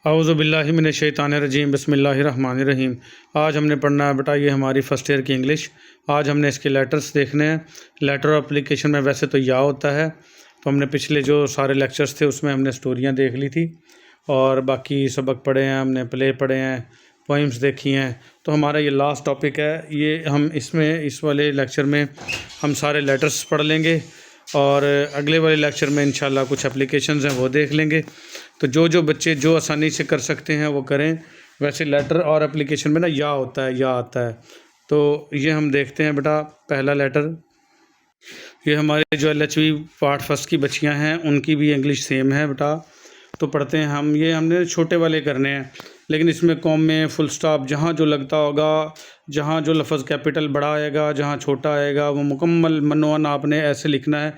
औज़ुबिल्लाहि मिनश्शैतानिर्रजीम बिस्मिल्लाहिर्रहमानिर्रहीम। आज हमने पढ़ना है बेटा, ये हमारी फ़र्स्ट ईयर की इंग्लिश। आज हमने इसके लेटर्स देखने हैं। लेटर और एप्लीकेशन में वैसे तो या होता है, तो हमने पिछले जो सारे लेक्चर्स थे उसमें हमने स्टोरियाँ देख ली थी और बाकी सबक पढ़े हैं, हमने प्ले पढ़े हैं, पोइम्स देखी हैं। तो हमारा ये लास्ट टॉपिक है। ये हम इस वाले लेक्चर में हम सारे लेटर्स पढ़ लेंगे और अगले वाले लेक्चर में इंशाल्लाह कुछ एप्लीकेशंस हैं वो देख लेंगे। तो जो बच्चे जो आसानी से कर सकते हैं वो करें। वैसे लेटर और एप्लीकेशन में ना या होता है, या आता है। तो ये हम देखते हैं बेटा, पहला लेटर। ये हमारे जो LHV पार्ट फर्स्ट की बच्चियां हैं उनकी भी इंग्लिश सेम है बेटा। तो पढ़ते हैं हम। ये हमने छोटे वाले करने हैं, लेकिन इसमें कॉम में फुल स्टॉप जहाँ जो लगता होगा, जहाँ जो लफ्ज़ कैपिटल बड़ा आएगा, जहाँ छोटा आएगा, वो मुकम्मल मनोवन आपने ऐसे लिखना है,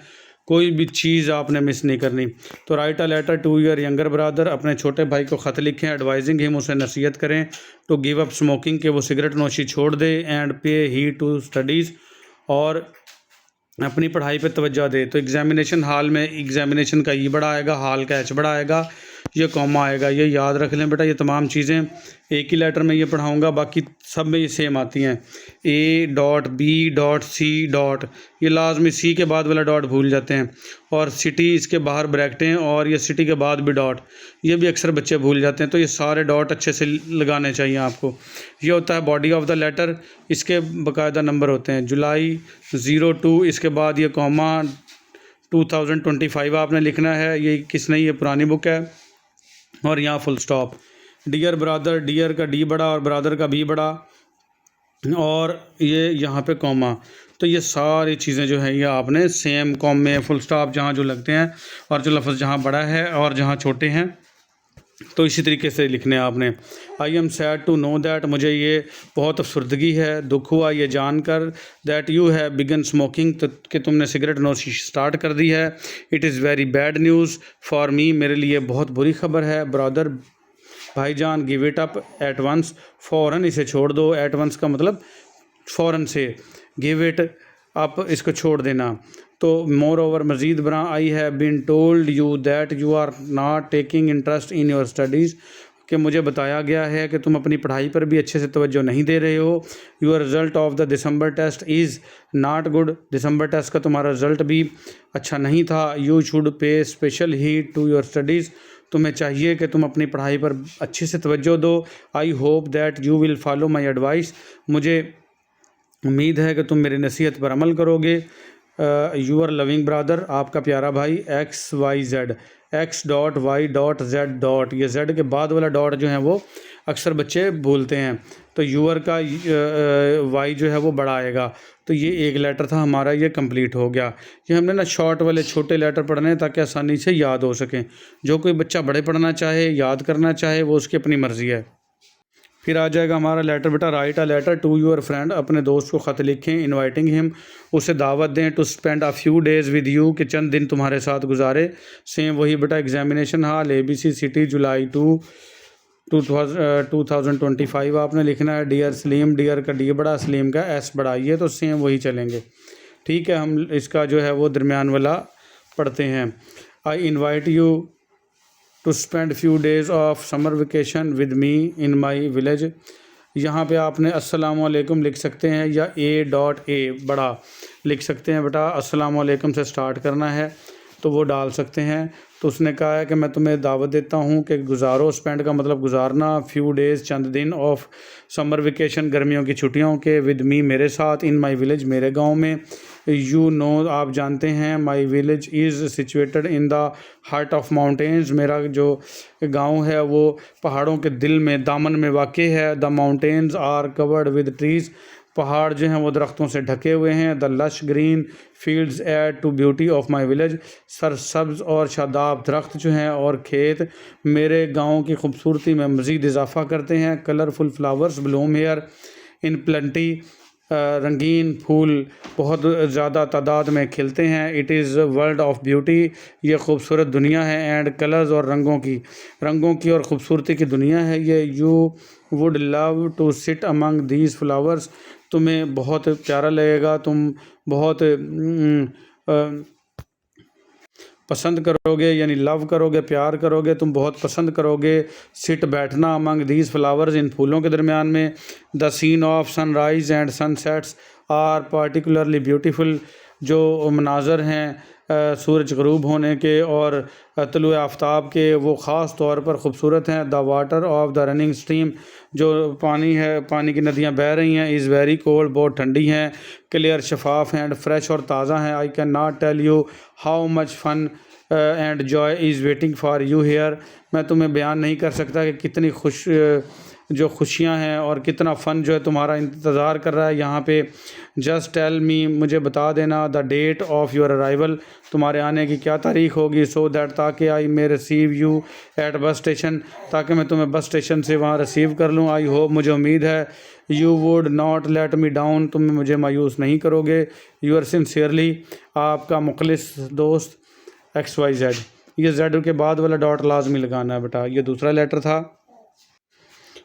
कोई भी चीज़ आपने मिस नहीं करनी। तो write a letter to your younger brother, अपने छोटे भाई को ख़त लिखें, एडवाइजिंग हिम, उसे नसीहत करें, टू गिव अप स्मोकिंग, के वो सिगरेट नोशी छोड़ दे, एंड पे ही टू स्टडीज़, और अपनी पढ़ाई पे तवज्जो दे। तो एग्जामिनेशन हॉल में एग्जामिनेशन का ई बड़ा आएगा, हॉल का एच बड़ा आएगा, ये कॉमा आएगा, ये याद रख लें बेटा। ये तमाम चीज़ें एक ही लेटर में ये पढ़ाऊँगा, बाकी सब में ये सेम आती हैं। A dot B dot C dot, ये लाजमी सी के बाद वाला डॉट भूल जाते हैं, और सिटी इसके बाहर ब्रैकेटें, और ये सिटी के बाद भी डॉट, ये भी अक्सर बच्चे भूल जाते हैं। तो ये सारे डॉट अच्छे से लगाने चाहिए आपको। ये होता है बॉडी ऑफ द लेटर, इसके बाकायदा नंबर होते हैं। जुलाई 02, इसके बाद ये कॉमा 2025 आपने लिखना है। ये किस नहीं, ये पुरानी बुक है, और यहाँ full stop. Dear brother, dear का डी बड़ा और ब्रदर का बी बड़ा, और ये यहाँ पे कॉमा। तो ये सारी चीज़ें जो है ये आपने सेम कॉम में फुल स्टॉप जहाँ जो लगते हैं, और जो लफ्ज़ जहाँ बड़ा है और जहाँ छोटे हैं, तो इसी तरीके से लिखने हैं आपने। I am sad to know that, मुझे ये बहुत अफसरदगी है, दुख हुआ ये जानकर, that you have begun smoking, तो कि तुमने सिगरेट नोशी स्टार्ट कर दी है। It is very bad news for me, मेरे लिए बहुत बुरी खबर है। ब्रदर, भाईजान, give it up at once, फ़ौरन इसे छोड़ दो। एट वंस का मतलब फ़ौरन से, गिव इट अप इसको छोड़ देना। तो मोर ओवर मज़ीद बरा, I have been told you that you are not taking interest in your studies, कि मुझे बताया गया है कि तुम अपनी पढ़ाई पर भी अच्छे से तवज्जो नहीं दे रहे हो। Your result of the December test is not good, December test का तुम्हारा रिज़ल्ट भी अच्छा नहीं था। You should pay special heed to your studies, तुम्हें चाहिए कि तुम अपनी पढ़ाई पर अच्छे से तवज्जो दो। आई hope that you will follow my advice, मुझे उम्मीद है कि तुम मेरी नसीहत पर अमल करोगे। यूअर लविंग ब्रदर, आपका प्यारा भाई, XYZ, X dot Y dot Z dot, ये Z के बाद वाला डॉट जो है वो अक्सर बच्चे भूलते हैं। तो यूअर का Y जो है वो बड़ा आएगा। तो ये एक लेटर था हमारा, ये कंप्लीट हो गया। ये हमने ना शॉर्ट वाले छोटे लेटर पढ़ने हैं ताकि आसानी से याद हो सकें। जो कोई बच्चा बड़े पढ़ना चाहे, याद करना चाहे, वो उसकी अपनी मर्ज़ी है। फिर आ जाएगा हमारा लेटर बेटा, write a letter to your friend, अपने दोस्त को ख़त लिखें, इनवाइटिंग हिम, उसे दावत दें, to spend a few days with you, कि चंद दिन तुम्हारे साथ गुजारे। सेम वही बेटा, एग्जामिनेशन हॉल ABC सिटी, जुलाई 2025 आपने लिखना है। डियर सलीम, डियर का डी बड़ा, सलीम का S बड़ा, ये तो सेम वही चलेंगे। ठीक है, हम इसका जो है वो दरमियान वाला पढ़ते हैं। I invite you to spend few days of summer vacation with me in my village, यहाँ पे आपने अस्सलाम वालेकुम लिख सकते हैं, या A बड़ा लिख सकते हैं बेटा। अस्सलाम वालेकुम से स्टार्ट करना है तो वो डाल सकते हैं। तो उसने कहा है कि मैं तुम्हें दावत देता हूँ कि गुजारो, स्पेंड का मतलब गुजारना, फ्यू डेज़ चंद दिन, ऑफ समर वेकेशन गर्मियों की छुट्टियों के, विद मी मेरे साथ, इन माई विलेज मेरे गाँव में। यू नो आप जानते हैं, my village is situated in the heart of mountains, मेरा जो गांव है वो पहाड़ों के दिल में, दामन में वाक़ई है। The mountains are covered with trees, पहाड़ जो हैं वो दरख्तों से ढके हुए हैं। The lush green fields add to beauty of my village, सरसब्ज़ और शादाब दरख्त जो हैं और खेत मेरे गाँव की खूबसूरती में मज़ीद इजाफ़ा करते हैं। Colourful flowers Bloom here in plenty, रंगीन फूल बहुत ज़्यादा तादाद में खिलते हैं। It is world of beauty, ये खूबसूरत दुनिया है। एंड कलर्स, और रंगों की और ख़ूबसूरती की दुनिया है ये। You would love to sit among these flowers, तुम्हें बहुत प्यारा लगेगा, तुम बहुत पसंद करोगे, यानी लव करोगे, प्यार करोगे, तुम बहुत पसंद करोगे सिट बैठना अमंग दीज फ्लावर्स, इन फूलों के दरमियान में। The scene of sunrise and sunsets are particularly beautiful, जो मनाजर हैं सूरज ग़रूब होने के और तलुए आफ्ताब के, वो ख़ास तौर पर ख़ूबसूरत हैं। The water of the running stream, जो पानी है, पानी की नदियाँ बह रही हैं, इज़ वेरी कोल्ड, बहुत ठंडी हैं। क्लियर, शफाफ एंड फ्रेश और ताज़ा हैं। I can not tell you how much fun and joy is waiting for you here, मैं तुम्हें बयान नहीं कर सकता कि कितनी जो खुशियाँ हैं और कितना फ़न जो है तुम्हारा इंतज़ार कर रहा है यहाँ पे। जस्ट टेल मी, मुझे बता देना, the date of your arrival, तुम्हारे आने की क्या तारीख़ होगी, सो दैट, ताकि I may receive you at bus station, ताकि मैं तुम्हें बस स्टेशन से वहाँ रिसीव कर लूँ। आई होप, मुझे उम्मीद है, you would not let me down, तुम मुझे मायूस नहीं करोगे। यूर सिंसियरली, आपका मुखलिस दोस्त XYZ। ये Z के बाद वाला डॉट लाजमी लगाना है बेटा। ये दूसरा लेटर था।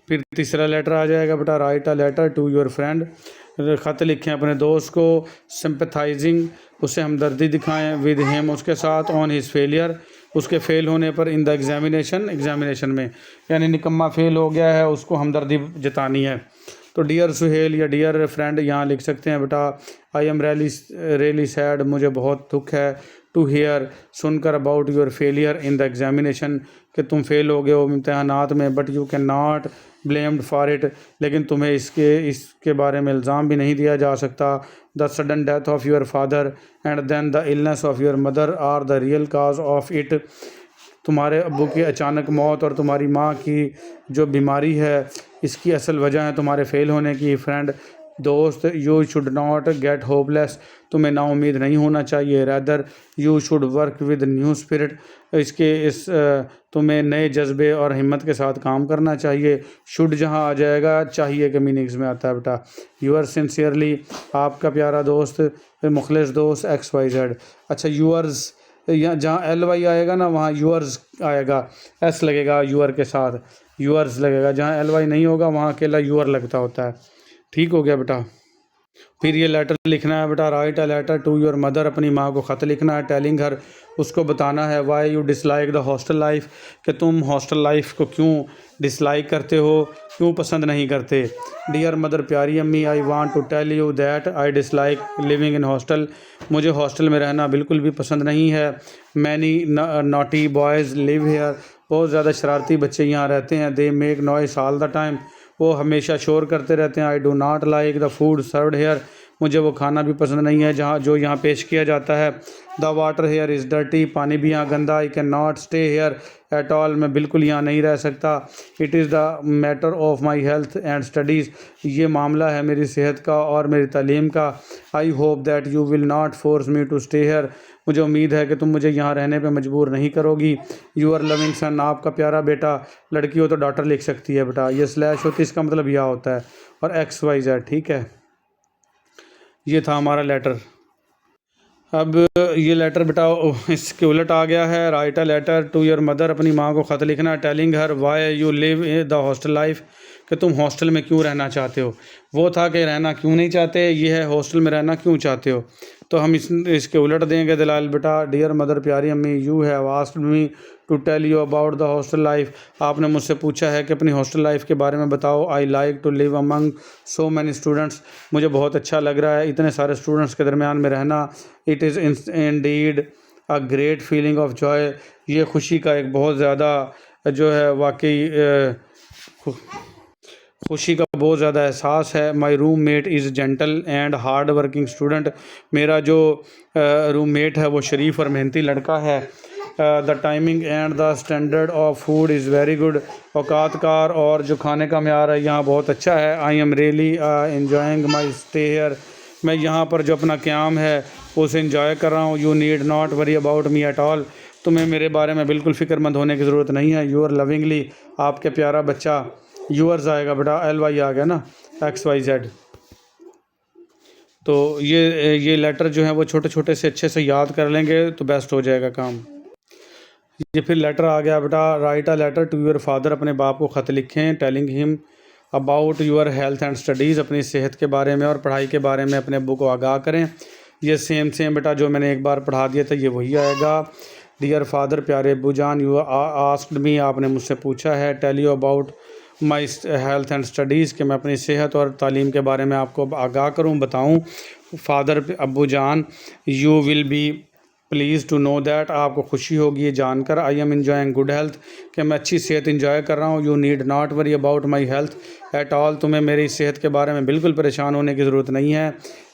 फिर तीसरा लेटर आ जाएगा बेटा, write a letter to your friend, ख़त लिखें अपने दोस्त को। सिंपथाइजिंग, उसे हमदर्दी दिखाएं, विद हिम, उसके साथ, ऑन हिज फेलियर, उसके फ़ेल होने पर, इन द एग्ज़ामिनेशन में, यानी निकम्मा फ़ेल हो गया है, उसको हमदर्दी जतानी है। तो डियर सुहेल या डियर फ्रेंड यहाँ लिख सकते हैं बेटा। आई एम रियली सैड, मुझे बहुत दुख है, टू हेयर, सुनकर, about your failure in the examination, कि तुम फेल हो गए हो इम्तहानात में। But you can not blamed for it, लेकिन तुम्हें इसके बारे में इल्ज़ाम भी नहीं दिया जा सकता। The sudden death of your father and then the illness of your mother are the real cause of it, तुम्हारे अब्बू की अचानक मौत और तुम्हारी माँ की जो बीमारी है, इसकी असल वजह है तुम्हारे फ़ेल होने की। फ्रेंड, दोस्त, you should not gate hopeless, तुम्हें नाउम्मीद नहीं होना चाहिए। Rather you should work with new spirit, तुम्हें नए जज्बे और हिम्मत के साथ काम करना चाहिए। शुड जहाँ आ जाएगा चाहिए के मीनिंग्स में आता है बेटा। यूअर सिंसियरली, आपका प्यारा दोस्त, मुखलिस दोस्त XYZ। अच्छा, यूअर्स, यहाँ जहाँ LY आएगा ना, वहाँ यूअर्स आएगा, S लगेगा यूअर के साथ, यूअर्स लगेगा। जहाँ LY नहीं होगा वहाँ अकेला यूअर लगता होता है। ठीक हो गया बेटा। फिर ये लेटर लिखना है बेटा, write a letter to your mother, अपनी माँ को ख़त लिखना है। टेलिंग हर, उसको बताना है, why you dislike the hostel life, कि तुम हॉस्टल लाइफ को क्यों डिसलाइक करते हो, क्यों पसंद नहीं करते। डियर मदर, प्यारी अम्मी, I want to tell you that I dislike living in hostel, मुझे हॉस्टल में रहना बिल्कुल भी पसंद नहीं है। Many naughty boys live here, बहुत ज़्यादा शरारती बच्चे यहाँ रहते हैं। They make noise all the time, वो हमेशा शोर करते रहते हैं। I do not like the food served here, मुझे वो खाना भी पसंद नहीं है जो यहाँ पेश किया जाता है। The water here is dirty, पानी भी यहाँ गंदा। आई can not stay here at all, मैं बिल्कुल यहाँ नहीं रह सकता। It is the matter of my health and studies, ये मामला है मेरी सेहत का और मेरी तालीम का। I hope that you will not force me to stay here, मुझे उम्मीद है कि तुम मुझे यहाँ रहने पे मजबूर नहीं करोगी। यूअर लविंग सन, आपका प्यारा बेटा। लड़की हो तो डॉटर लिख सकती है बेटा, ये स्लैश होती है, इसका मतलब यह होता है, और XYZ। ठीक है, ये था हमारा लेटर। अब ये लेटर बेटा इसके उलट आ गया है, write a letter to your mother, अपनी माँ को ख़त लिखना। Telling her why you live in the hostel life, कि तुम हॉस्टल में क्यों रहना चाहते हो। वो था कि रहना क्यों नहीं चाहते, ये है हॉस्टल में रहना क्यों चाहते हो। तो हम इसके उलट देंगे दलाल बेटा। डियर मदर, प्यारी अम्मी, you have asked me to tell you about the hostel life, आपने मुझसे पूछा है कि अपनी हॉस्टल लाइफ के बारे में बताओ। I like to live among so many students, मुझे बहुत अच्छा लग रहा है इतने सारे स्टूडेंट्स के दरमियान में रहना। It is indeed a great feeling of Joy, ये खुशी का एक बहुत ज़्यादा जो है वाकई खुशी का बहुत ज़्यादा एहसास है। My roommate is gentle and hard working student, मेरा जो रूम मेट है वो शरीफ और मेहनती लड़का है। The timing and the standard of food is very good, औकात कार और जो खाने का म्यार है यहाँ बहुत अच्छा है। I am really enjoying my stay here, मैं यहाँ पर जो अपना क़याम है उसे इंजॉय कर रहा हूँ। You need not worry about me at all, तुम्हें मेरे बारे में बिल्कुल फ़िक्रमंद होने की ज़रूरत नहीं है। यूअर लविंगली, आपके प्यारा बच्चा। यूअर्स आएगा बेटा, LY आ गया ना, XYZ। तो ये लेटर जो है वो छोटे छोटे से अच्छे से याद कर लेंगे तो बेस्ट हो जाएगा काम। ये फिर लेटर आ गया बेटा, write a letter to your father, अपने बाप को ख़त लिखें। Telling him about your health and studies, अपनी सेहत के बारे में और पढ़ाई के बारे में अपने अब्बू को आगाह करें। ये सेम बेटा जो मैंने एक बार पढ़ा दिया था ये वही आएगा। डियर फादर, प्यारे अब्बू जान, यू आस्क्ड मी, आपने मुझसे पूछा है, tell you about my health and studies, कि मैं अपनी सेहत और तालीम के बारे में आपको आगाह करूँ, बताऊँ। फादर, अब्बू जान, you will be please to know that, आपको खुशी होगी ये जानकर, I am enjoying good health, कि मैं अच्छी सेहत इन्जॉय कर रहा हूँ। You need not worry about my health at all, तुम्हें मेरी सेहत के बारे में बिल्कुल परेशान होने की ज़रूरत नहीं है।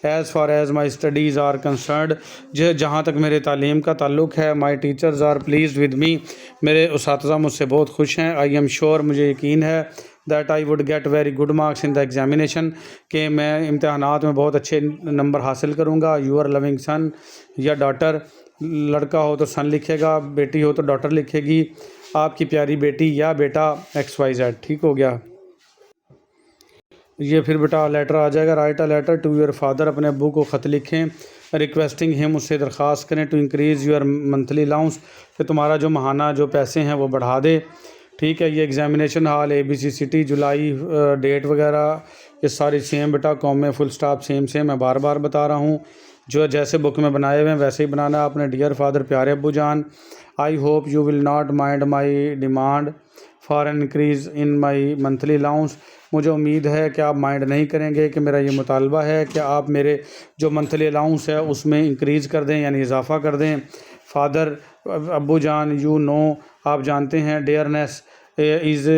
As far as my studies are concerned, जहाँ तक मेरे तालीम का ताल्लुक़ है, my teachers are please with me, मेरे उस्ताज़ा मुझसे बहुत खुश हैं। आई एम श्योर, मुझे यकीन है, that I would get very good marks in the examination, कि मैं इम्तहानात में बहुत अच्छे नंबर हासिल करूँगा। यूर लविंग सन या डॉटर, लड़का हो तो सन लिखेगा, बेटी हो तो डॉटर लिखेगी, आपकी प्यारी बेटी या बेटा XYZ। ठीक हो गया। ये फिर बेटा लेटर आ जाएगा, write a letter to your father, अपने अब्बू को ख़त लिखें, रिक्वेस्टिंग हिम, उससे दरख्वास्त करें, to increase your monthly allowance, कि तुम्हारा जो माहाना जो पैसे हैं वो बढ़ा दे। ठीक है। ये एग्जामिनेशन हॉल, ABC सिटी, जुलाई, डेट वगैरह ये सारी सेम बेटा, कॉमे फुल स्टॉप सेम मैं बार बार बता रहा हूँ, जो जैसे बुक में बनाए हुए हैं वैसे ही बनाना है आपने। डियर फादर, प्यारे अब्बू जान, I hope you will not mind my demand for an increase in my monthly allowance, मुझे उम्मीद है कि आप माइंड नहीं करेंगे कि मेरा ये मुतालबा है कि आप मेरे जो मंथली अलाउंस है उसमें इंक्रीज़ कर दें, यानी इजाफ़ा कर दें। फादर, अब्बू जान, यू नो, आप जानते हैं, dearness is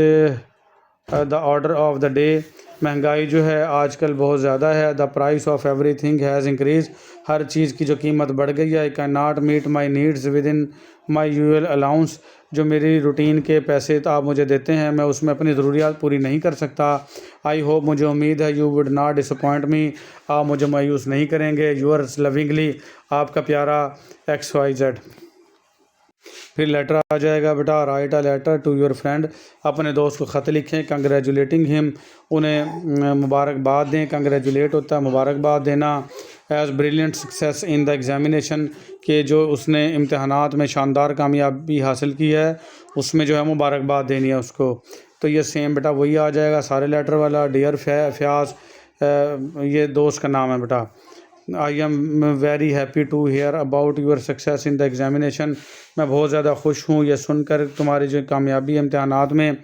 the order of the day, महंगाई जो है आजकल बहुत ज़्यादा है। The price of everything has increase, हर चीज़ की जो कीमत बढ़ गई है। I can not meet my needs with in my usual allowance, जो मेरी रूटीन के पैसे तो आप मुझे देते हैं, मैं उसमें अपनी ज़रूरियात पूरी नहीं कर सकता। आई होप, मुझे उम्मीद है, यू वुड नॉट डिसअपॉइंट मी, आप मुझे मायूस नहीं करेंगे। यूअर्स लविंगली, आपका प्यारा XYZ। फिर लेटर आ जाएगा बेटा, write a letter to your friend, अपने दोस्त को ख़त लिखें, कंग्रेचुलेटिंग हिम, उन्हें मुबारकबाद दें, कंग्रेचुलेट होता है मुबारकबाद देना। As brilliant success in the examination, के जो उसने इम्तहानात में शानदार कामयाबी हासिल की है उसमें जो है मुबारकबाद देनी है उसको। तो ये सेम बेटा वही आ जाएगा सारे लेटर वाला। डियर फयाज, ये दोस्त का नाम है बेटा। I am very happy to hear about your success in the examination, मैं बहुत ज़्यादा खुश हूँ ये सुनकर तुम्हारी जो कामयाबी इम्तहानात में।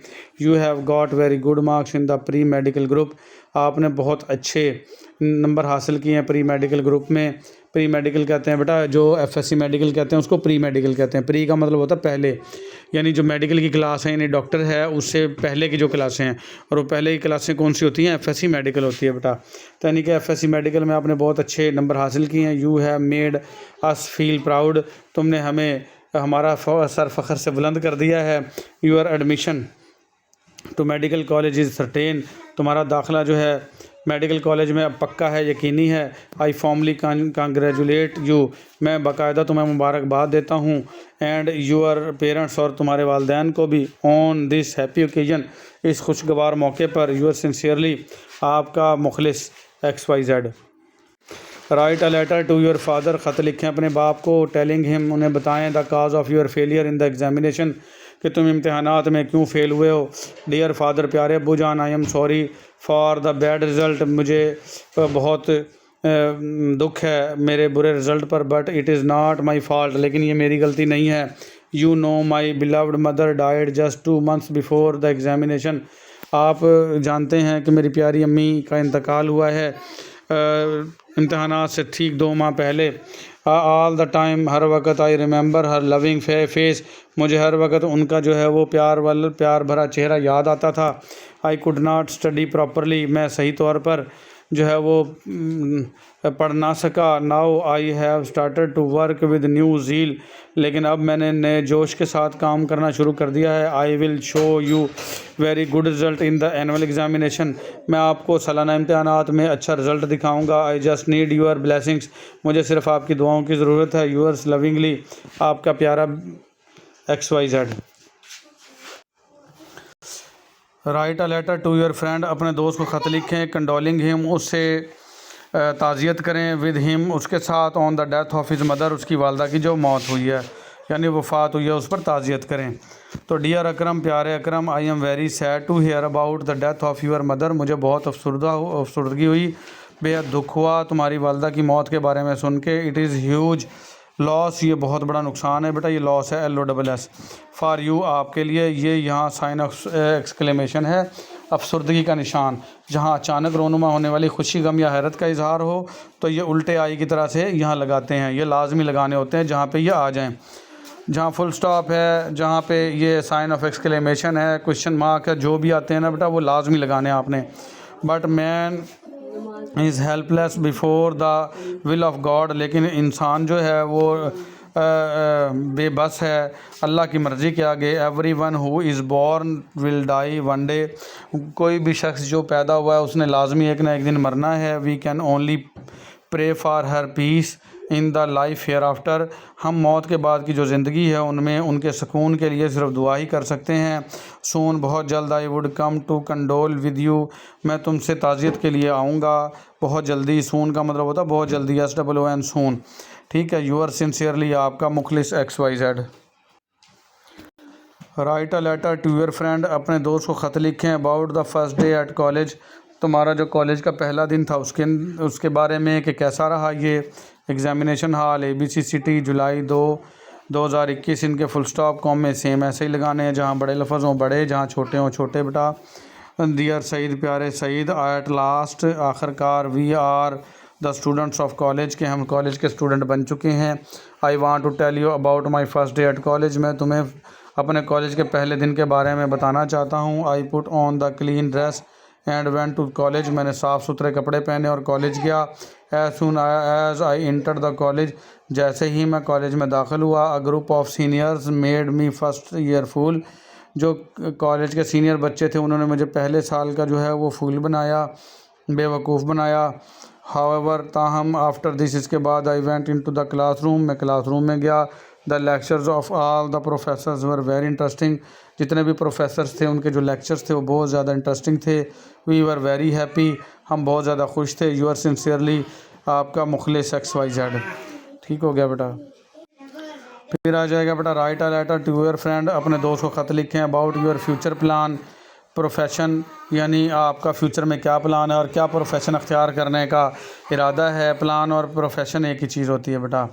You have got very good marks in the pre medical group, आपने बहुत अच्छे नंबर हासिल किए हैं प्री मेडिकल ग्रुप में। प्री मेडिकल कहते हैं बेटा, जो FSC मेडिकल कहते हैं उसको प्री मेडिकल कहते हैं। प्री का मतलब होता है पहले, यानी जो मेडिकल की क्लास है, यानी डॉक्टर है उससे पहले की जो क्लासें हैं, और वो पहले की क्लासें कौन सी होती हैं? FSC मेडिकल होती है बेटा। तो यानी कि FSC मेडिकल में आपने बहुत अच्छे नंबर हासिल किए हैं। You have made us feel proud, तुमने हमें हमारा सर फ़ख्र से बुलंद कर दिया है। Your admission to medical college is certain, तुम्हारा दाखिला जो है मेडिकल कॉलेज में अब पक्का है, यकीनी है। आई फॉर्मली कांग्रेचुलेट यू, मैं बाकायदा तुम्हें मुबारकबाद देता हूँ। एंड यूअर पेरेंट्स, और तुम्हारे वालदैन को भी, ऑन दिस हैप्पी ओकेजन, इस खुशगवार मौके पर। यूअर सिंसियरली, आपका मुखलिस XYZ। Write a letter to your father, ख़त लिखें अपने बाप को, टेलिंग हिम, उन्हें बताएं, the cause of your failure in the examination, कि तुम इम्तहानात में क्यों फ़ेल हुए हो। डियर फादर, प्यारे अब्बू जान, I am sorry for the bad result, मुझे बहुत दुख है मेरे बुरे रिज़ल्ट पर, but it is not my fault, लेकिन ये मेरी गलती नहीं है। You know my beloved mother died just 2 months before the examination, आप जानते हैं कि मेरी प्यारी अम्मी का इंतकाल हुआ है इम्तहानात से ठीक 2 माह पहले। ऑल द टाइम, हर वक्त, I remember her loving face, मुझे हर वक्त उनका जो है वो प्यार भरा चेहरा याद आता था। I could not study properly, मैं सही तौर पर जो है वो पढ़ ना सका। Now I have started to work with new zeal, लेकिन अब मैंने नए जोश के साथ काम करना शुरू कर दिया है। I will show you very good result in the annual examination, मैं आपको सालाना इम्तहानात में अच्छा रिज़ल्ट दिखाऊंगा। I just need your blessings, मुझे सिर्फ आपकी दुआओं की ज़रूरत है। यूअर्स लविंगली, आपका प्यारा XYZ। Write a letter to your friend, अपने दोस्त को ख़त लिखें, कंडोलिंग हिम, उससे ताज़ियत करें, विद हिम, उसके साथ, on the death of his mother, उसकी वालदा की जो मौत हुई है, यानी वफ़ात हुई है, उस पर ताज़ियत करें। तो डियर अकरम, प्यारे Akram, I am very sad to hear about the death of your mother, मुझे बहुत अफसरदगी हुई, बेहद दुख हुआ तुम्हारी वालदा की मौत के बारे में सुन के। इट इज़ ह्यूज लॉस, ये बहुत बड़ा नुकसान है बेटा, ये लॉस है LOSS। फॉर यू, आपके लिए, ये यहाँ साइन ऑफ एक्सक्लेमेशन है, अफसरदगी का निशान। जहाँ अचानक रोनुमा होने वाली खुशी, गम या हैरत का इजहार हो तो ये उल्टे आई की तरह से यहाँ लगाते हैं। ये लाजमी लगाने होते हैं जहाँ पे ये आ जाएं। जहाँ फुल स्टॉप है, जहाँ पे ये साइन ऑफ एक्सक्लेमेशन है, क्वेश्चन मार्क है, जो भी आते हैं ना बेटा वो लाजमी लगाने हैं आपने। But man is helpless before the will of God, लेकिन इंसान जो है वो बेबस है अल्लाह की मर्ज़ी के आगे। Everyone who is born will die one day, कोई भी शख्स जो पैदा हुआ है उसने लाजमी एक ना एक दिन मरना है। We can only pray for her peace in the life hereafter, हम मौत के बाद की जो ज़िंदगी है उनमें उनके सुकून के लिए सिर्फ दुआ ही कर सकते हैं। सून, बहुत जल्द, I would come to condole with you, मैं तुमसे ताज़ियत के लिए आऊँगा बहुत जल्दी। सून का मतलब होता है बहुत जल्दी, SOON सून, ठीक है। यूअर सिंसियरली, आपका मुखलिस XYZ। Write a letter to your friend, अपने दोस्त को ख़त लिखें। About the first day at college, तुम्हारा जो कॉलेज का पहला दिन था उसके बारे में कि कैसा रहा ये। एग्ज़ामिनेशन हॉल, ABC सिटी, जुलाई 2, 2021। इनके फुल स्टॉप कॉम में सेम ऐसे ही लगाने हैं, जहाँ बड़े लफ्ज़ हों बड़े, जहाँ छोटे हों छोटे बेटा। डियर सईद, प्यारे सईद, एट लास्ट, आखिरकार, we are the students of college, के हम कॉलेज के स्टूडेंट बन चुके हैं। I want to tell you about my first day at college, मैं तुम्हें अपने कॉलेज के पहले दिन के बारे में बताना चाहता हूँ। I put on the clean dress and went to college, मैंने साफ़ सुथरे कपड़े पहने और कॉलेज गया। As soon as I enter the college, जैसे ही मैं कॉलेज में दाखिल हुआ। A group of seniors made me first year fool, जो कॉलेज के सीनियर बच्चे थे उन्होंने मुझे पहले साल का जो है वो फूल बनाया, बेवकूफ़ बनाया। हाउएवर, ताहम, आफ्टर दिस, इसके बाद, I went into the classroom, मैं क्लासरूम में गया। The lectures of all the professors were very interesting, जितने भी प्रोफेसर्स थे उनके जो लेक्चर्स थे वो बहुत ज़्यादा इंटरेस्टिंग थे। वी वर वेरी हैप्पी, हम बहुत ज़्यादा खुश थे। यूअर सिंसियरली, आपका मुखलिस XYZ। ठीक हो गया बेटा। फिर आ जाएगा बेटा, write a letter to your friend, अपने दोस्त को ख़त लिखें। About your future plan, profession, यानी आपका फ्यूचर में क्या प्लान है और क्या प्रोफेशन अख्तियार करने का इरादा है। प्लान और प्रोफेशन एक ही चीज़ होती है बेटा,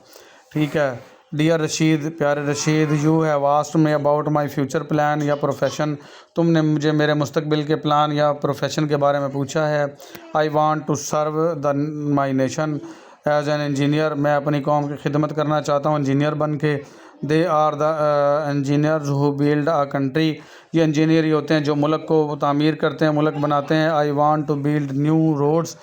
ठीक है। डियर रशीद, प्यारे Rashid, you have asked me about my future plan या प्रोफेशन, तुमने मुझे मेरे मुस्तकबिल के प्लान या प्रोफेशन के बारे में पूछा है। I want to serve the my nation as an engineer, मैं अपनी कौम की खिदमत करना चाहता हूँ इंजीनियर बन के। They are the engineers who build a country, ये इंजीनियर ही होते हैं जो मुल्क को तामीर करते हैं, मुल्क बनाते हैं। I want to build new roads,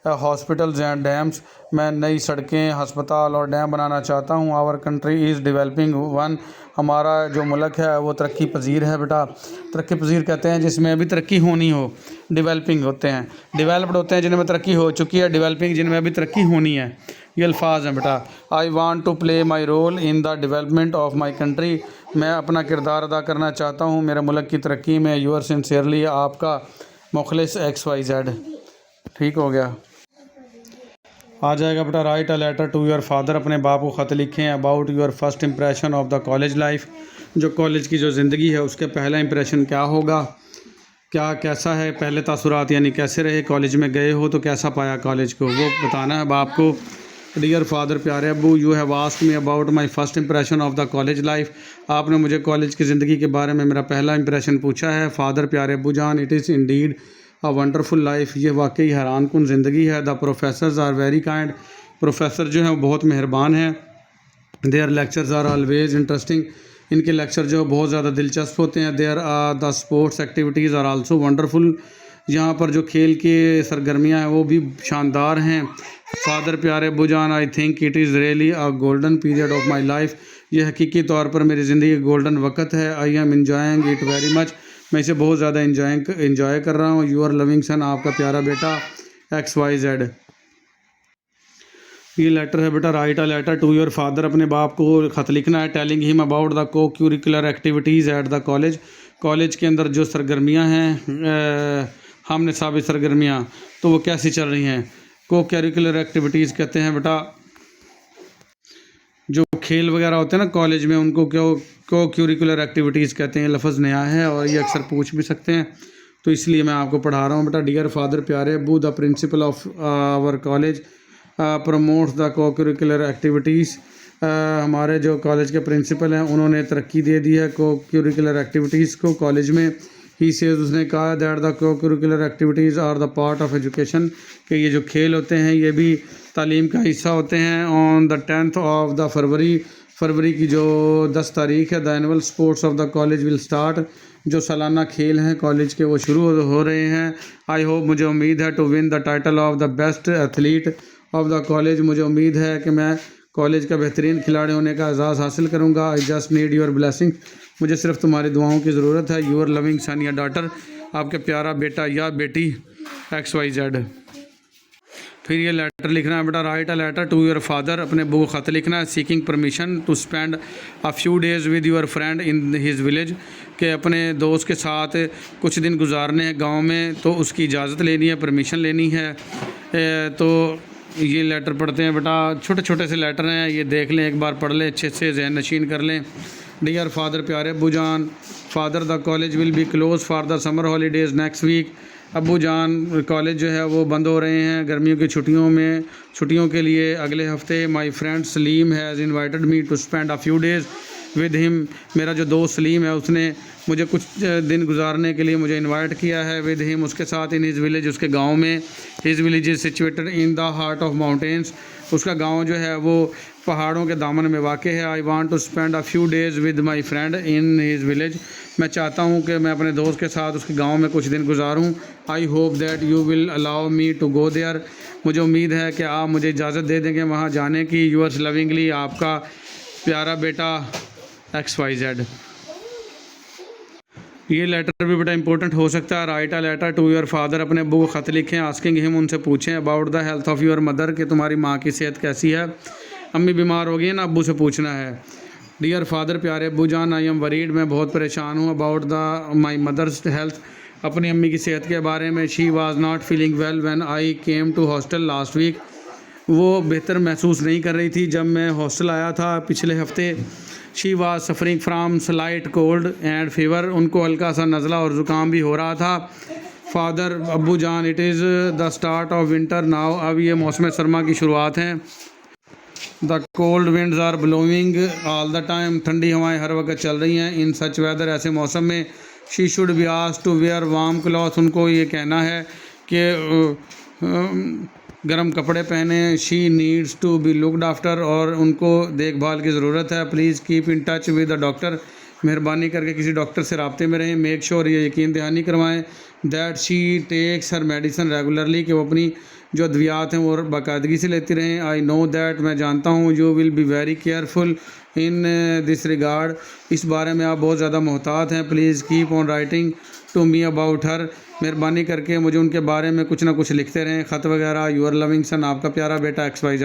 hospitals and dams, मैं नई सड़कें, हस्पताल और डैम बनाना चाहता हूँ। Our country is developing one, हमारा जो मुल्क है वो तरक्की पजीर है बेटा। तरक्की पजीर कहते हैं जिसमें अभी तरक्की होनी हो, डेवलपिंग होते हैं। डेवलप्ड होते हैं जिनमें तरक्की हो चुकी है, डेवलपिंग जिनमें अभी तरक्की होनी है। ये अल्फाज हैं बेटा। I want to play my role in the development of my country, मैं अपना किरदार अदा करना चाहता हूँ मेरे मुल्क की तरक्की में। यूअर सिंसियरली, आपका मुखलिस XYZ। ठीक हो गया। आ जाएगा बेटा, write a letter to your father, अपने बाप को ख़त लिखें। About your first impression of the college life, जो कॉलेज की जो ज़िंदगी है उसके पहला इंप्रेशन क्या होगा, क्या कैसा है पहले तासुरात, यानी कैसे रहे, कॉलेज में गए हो तो कैसा पाया कॉलेज को, वो बताना है बाप को। डियर फादर, प्यारे अब्बू, you have asked me about my first impression of the college life, आपने मुझे कॉलेज की ज़िंदगी के बारे में मेरा पहला इंप्रेशन पूछा है। फादर, प्यारे अब्बू जान, it is indeed a wonderful life, ये वाकई हैरान कुन ज़िंदगी है। The professors are very kind, professor जो हैं वो बहुत मेहरबान हैं। Their lectures are always interesting, इनके लेक्चर जो बहुत ज़्यादा दिलचस्प होते हैं। There are the sports activities are also wonderful, यहाँ पर जो खेल की सरगर्मियाँ हैं वो भी शानदार हैं। फादर, प्यारे अब्बू जान, I think it is really a golden period of my life, ये हकीकी तौर पर मेरी ज़िंदगी का गोल्डन वक्त है। आई am enjoying it very much, मैं इसे बहुत ज़्यादा इंजॉय कर रहा हूँ। यूअर लविंग सन, आपका प्यारा बेटा XYZ। ये लेटर है बेटा, write a letter to your father, अपने बाप को ख़त लिखना है। Telling him about the co curricular activities at the college, college के अंदर जो सरगर्मियाँ हैं, हमने साबित सरगर्मियाँ, तो वो कैसी चल रही हैं। को करिकुलर एक्टिविटीज़ कहते हैं बेटा जो खेल वगैरह होते हैं ना कॉलेज में, उनको को करिकुलर एक्टिविटीज़ कहते हैं। लफ्ज़ नया है और ये अक्सर पूछ भी सकते हैं, तो इसलिए मैं आपको पढ़ा रहा हूँ बेटा। डियर फादर, प्यारे अब्बू, the principal of our college promotes the co curricular activities, हमारे जो कॉलेज के प्रिंसिपल हैं उन्होंने तरक्की दे दी है को करिकुलर एक्टिविटीज़ को कॉलेज में। ही सेज उसने कहा that the co curricular activities are the part of education, कि ये जो खेल होते हैं ये भी तालीम का हिस्सा होते हैं। On the 10th of the फरवरी की जो 10 तारीख है, the annual sports of the college will start, जो सालाना खेल हैं कॉलेज के वो शुरू हो रहे हैं। आई होप, मुझे उम्मीद है, to win the title of the best athlete of the college, मुझे उम्मीद है कि मैं कॉलेज का बेहतरीन खिलाड़ी होने का एजाज़ हासिल करूंगा। आई जस्ट नीड योर ब्लेसिंग, मुझे सिर्फ तुम्हारी दुआओं की ज़रूरत है। यूर लविंग सन या डॉटर, आपके प्यारा बेटा या बेटी XYZ। फिर ये लेटर लिखना है बेटा, write a letter to your father, अपने अब्बू को ख़त लिखना है, seeking permission to spend a few days with your friend in his village, कि अपने दोस्त के साथ कुछ दिन गुजारने हैं गांव में, तो उसकी इजाज़त लेनी है, परमिशन लेनी है। तो ये लेटर पढ़ते हैं बेटा, छोटे छोटे से लेटर हैं, ये देख लें, एक बार पढ़ लें, अच्छे से जहन नशीन कर लें। डियर फादर, प्यारे अब्बू जान, father the college will be close for the summer holidays next week, अब्बू जान कॉलेज जो है वो बंद हो रहे हैं गर्मियों की छुट्टियों के लिए अगले हफ्ते। My friend Salim has invited me to spend a few days with him, मेरा जो दोस्त सलीम है उसने मुझे कुछ दिन गुजारने के लिए मुझे इनवाइट किया है। विद हिम, उसके साथ, इन हिज विलेज, उसके गांव में। His village is situated in the heart of mountains, उसका गांव जो है वो पहाड़ों के दामन में वाक़ है। I want to spend a few days with my friend in his village, मैं चाहता हूँ कि मैं अपने दोस्त के साथ उसके गांव में कुछ दिन गुजारूँ। I hope that you will allow me to go there, मुझे उम्मीद है कि आप मुझे इजाज़त दे देंगे वहाँ जाने की। यूअर्स लविंगली, आपका प्यारा बेटा XYZ। ये लेटर भी बड़ा इंपॉर्टेंट हो सकता है। Write a letter to your father, अपने अब्बू को ख़त लिखें, आस्किंग हिम, उनसे पूछें, about the health of your mother, कि तुम्हारी माँ की सेहत कैसी है। अम्मी बीमार हो गई है ना, अब्बू से पूछना है। डियर फादर, प्यारे अब्बू जान, आई एम वरीड, मैं बहुत परेशान हूँ, about the my mother's health, अपनी अम्मी की सेहत के बारे में। She was not feeling well when I came to hostel last week, वो बेहतर महसूस नहीं कर रही थी जब मैं हॉस्टल आया था पिछले हफ्ते। She was suffering from slight cold and fever, उनको हल्का सा नज़ला और ज़ुकाम भी हो रहा था। फादर, अब्बू जान, it is the start of winter now, अब ये मौसम सरमा की शुरुआत है। The cold winds are blowing all the time, ठंडी हवाएं हर वक्त चल रही हैं। इन सच वेदर, ऐसे मौसम में। She should be asked to wear warm cloth, उनको ये कहना है कि गर्म कपड़े पहने। She needs to be looked after, और उनको देखभाल की ज़रूरत है। Please keep in touch with the doctor, मेहरबानी करके किसी डॉक्टर से राब्ते में रहें। मेक श्योर, ये यकीन दहानी करवाएं, that she takes her medicine regularly, कि वो अपनी जो अद्वियात हैं वो बाकायदगी से लेती रहें। आई नो दैट, मैं जानता हूँ, you will be very careful in this regard, इस बारे में आप बहुत ज़्यादा मोहतात हैं। Please keep on writing to me about her, मेहरबानी करके मुझे उनके बारे में कुछ ना कुछ लिखते रहें, ख़त वगैरह। यूर लविंग सन, आपका प्यारा बेटा XYZ।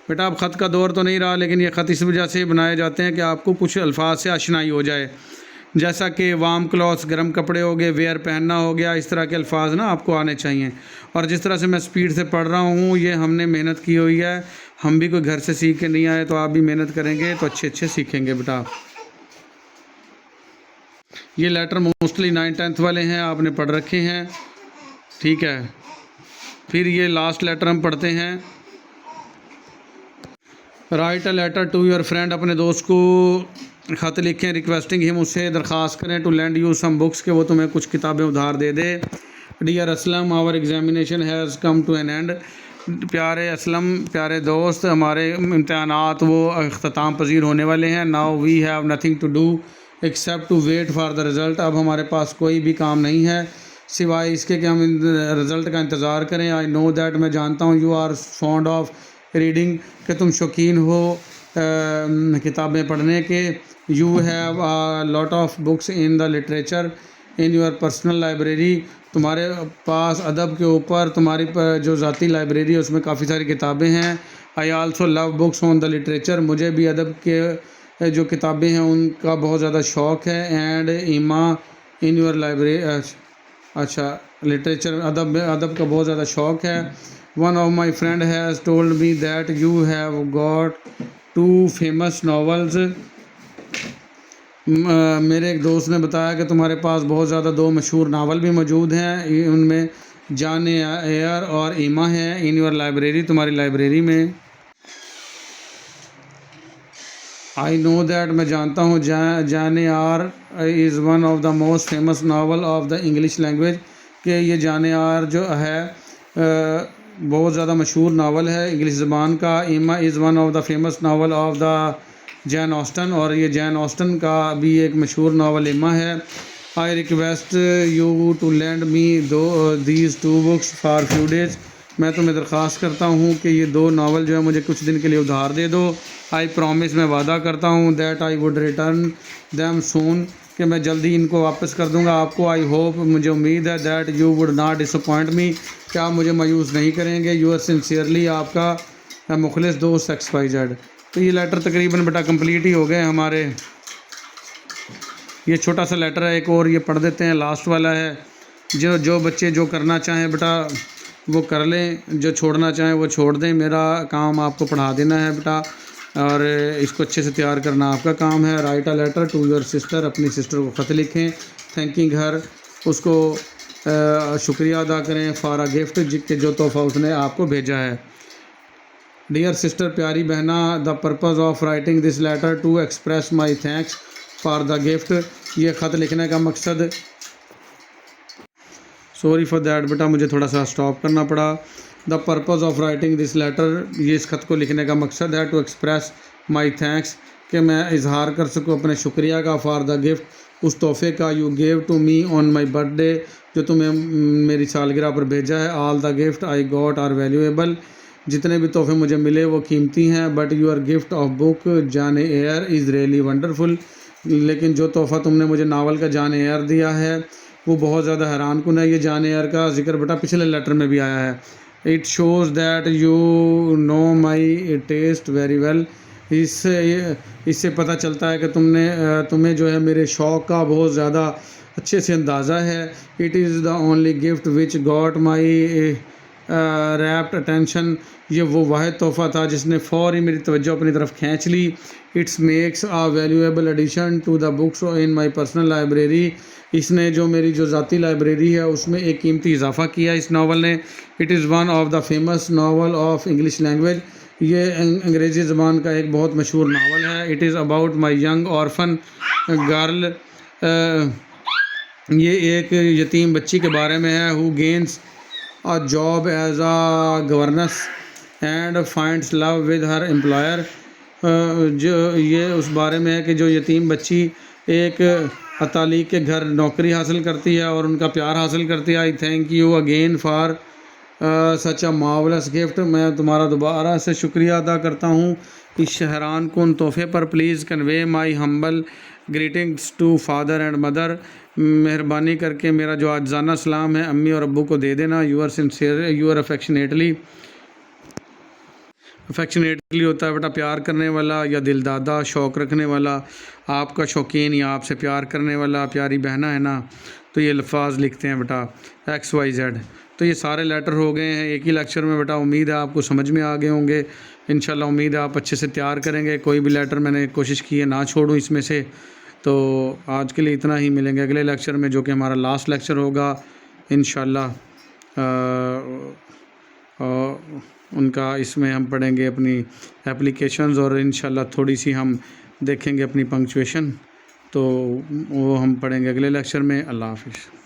बेटा, अब ख़त का दौर तो नहीं रहा, लेकिन ये ख़त इस वजह से बनाए जाते हैं कि आपको कुछ अल्फाज से आशनाई हो जाए, जैसा कि वार्म क्लॉथ्स, गर्म कपड़े हो गए, वेयर पहनना हो गया, इस तरह के अल्फाज ना आपको आने चाहिए। और जिस तरह से मैं स्पीड से पढ़ रहा हूँ, ये हमने मेहनत की हुई है, हम भी कोई घर से सीख के नहीं आए, तो आप भी मेहनत करेंगे तो अच्छे सीखेंगे बेटा। ये लेटर मोस्टली 9th-10th वाले हैं, आपने पढ़ रखे हैं, ठीक है। फिर ये लास्ट लेटर हम पढ़ते हैं। Write a letter to your friend, अपने दोस्त को ख़त लिखें, रिक्वेस्टिंग हिम, उससे दरख्वास्त करें, to lend you some books, के वो तुम्हें कुछ किताबें उधार दे दे। Dear Aslam, our examination has come to an end, प्यारे असलम, प्यारे दोस्त, हमारे इम्तहानात वो अख्ताम पजीर होने वाले हैं। Now we have nothing to do except to wait for the result, अब हमारे पास कोई भी काम नहीं है सिवाय इसके कि हम रिज़ल्ट का इंतज़ार करें। आई नो दैट, मैं जानता हूँ, you are fond of reading, कि तुम शौकीन हो किताबें पढ़ने के। You have a lot of books in the literature in your personal library, तुम्हारे पास अदब के ऊपर तुम्हारी जो ज़ाती लाइब्रेरी है उसमें काफ़ी सारी किताबें हैं। I also love books on the literature, मुझे भी अदब के जो किताबें हैं उनका बहुत ज़्यादा शौक़ है। एंड ईमा इन योर लाइब्रेरी, अच्छा लिटरेचर, अदब का बहुत ज़्यादा शौक़ है। One of my friend has told me that you have got 2 famous novels, मेरे एक दोस्त ने बताया कि तुम्हारे पास बहुत ज़्यादा 2 मशहूर नावल भी मौजूद हैं, उनमें जान एयर और ईमा है, इन योर लाइब्रेरी, तुम्हारी लाइब्रेरी में। आई नो दैट, मैं जानता हूँ, Jane Eyre is one of the most famous novel of the English language, कि ये जाने आर जो है बहुत ज़्यादा मशहूर नावल है इंग्लिश ज़बान का। Emma is one of the famous novel of the Jane Austen, और ये जैन ऑस्टन का भी एक मशहूर नावल एमा है। I request you to lend me these 2 books for few days, मैं तुम्हें दरख्वास्त करता हूँ कि ये 2 नावल जो है मुझे कुछ दिन के लिए उधार दे दो। आई प्रॉमिस, मैं वादा करता हूँ, that I would return them soon, कि मैं जल्दी इनको वापस कर दूँगा आपको। आई होप, मुझे उम्मीद है, that you would not disappoint मी, क्या आप मुझे मायूस नहीं करेंगे। यूअर सिंसियरली, आपका मुखलिस दोस्त XYZ। तो ये लेटर तकरीबन बेटा कंप्लीट ही हो गए हमारे। ये छोटा सा लेटर है, एक और ये पढ़ देते हैं, लास्ट वाला है। जो बच्चे जो करना चाहें बेटा वो कर लें, जो छोड़ना चाहें वो छोड़ दें। मेरा काम आपको पढ़ा देना है बेटा, और इसको अच्छे से तैयार करना आपका काम है। Write a letter to your sister, अपनी सिस्टर को ख़त लिखें, थैंकिंग हर, उसको शुक्रिया अदा करें, फॉर अ गिफ्ट, जो तोहफ़ा उसने आपको भेजा है। डियर सिस्टर, प्यारी बहना, the purpose of writing this letter to express my thanks for the gift, ये ख़त लिखने का मकसद, सॉरी फॉर दैट बेटा, मुझे थोड़ा सा स्टॉप करना पड़ा। The purpose of writing this letter, ये इस ख़त को लिखने का मकसद है, टू एक्सप्रेस माई थैंक्स, कि मैं इजहार कर सकूँ अपने शुक्रिया का, फॉर द गिफ्ट, उस तोहफ़े का, you gave to me on my birthday, जो तुम्हें मेरी सालगिरह पर भेजा है। All the gift I got are valuable, जितने भी तोहफ़े मुझे मिले वो कीमती हैं। But your gift of book Jane Eyre is really wonderful, लेकिन जो तोहफ़ा तुमने मुझे नावल का जाने एयर दिया है वो बहुत ज़्यादा हैरान कुन है। ये जाने एयर का जिक्र बेटा पिछले लेटर में भी आया है। It shows that you know my taste very well, इससे पता चलता है कि तुम्हें जो है मेरे शौक़ का बहुत ज़्यादा अच्छे से अंदाज़ा है। It is the only gift which got my wrapped attention, ये वो वाहिद तोहफ़ा था जिसने फ़ौरी मेरी तवज्जो अपनी तरफ खींच ली। Its makes a valuable addition to the books in my personal library, इसने जो मेरी जो ज़ाती लाइब्रेरी है उसमें एक कीमती इजाफ़ा किया इस नावल ने। It is one of the famous novel of English language, ये अंग्रेज़ी ज़बान का एक बहुत मशहूर नावल है। It is about my young orphan girl, ये एक यतीम बच्ची के बारे में है। Who gains a job as a governess and finds love with her employer, जो ये उस बारे में है कि जो यतीम बच्ची एक अतालीक के घर नौकरी हासिल करती है और उनका प्यार हासिल करती है। आई thank you again for such a marvellous gift, मैं तुम्हारा दोबारा से शुक्रिया अदा करता हूँ इस शहरान कुन तोहफ़े पर। Please convey my humble greetings to father and mother, मेहरबानी करके मेरा जो आजाना सलाम है अम्मी और अब्बू को दे देना। यूअर सिंसियर, यूअर अफेक्शनेटली होता है बेटा प्यार करने वाला या दिलदादा, शौक़ रखने वाला, आपका शौकीन या आपसे प्यार करने वाला। प्यारी बहना है ना, तो ये अल्फाज लिखते हैं बेटा XYZ। तो ये सारे लेटर हो गए हैं एक ही लेक्चर में बेटा। उम्मीद है आपको समझ में आ गए होंगे इंशाल्लाह। उम्मीद है आप अच्छे से तैयार करेंगे, कोई भी लेटर मैंने कोशिश की है ना छोड़ूं इसमें से। तो आज के लिए इतना ही, मिलेंगे अगले लेक्चर में जो कि हमारा लास्ट लेक्चर होगा इंशाल्लाह। उनका इसमें हम पढ़ेंगे अपनी एप्लीकेशंस, और इंशाल्लाह थोड़ी सी हम देखेंगे अपनी पंक्चुएशन, तो वो हम पढ़ेंगे अगले लेक्चर में। अल्लाह हाफ़िज़।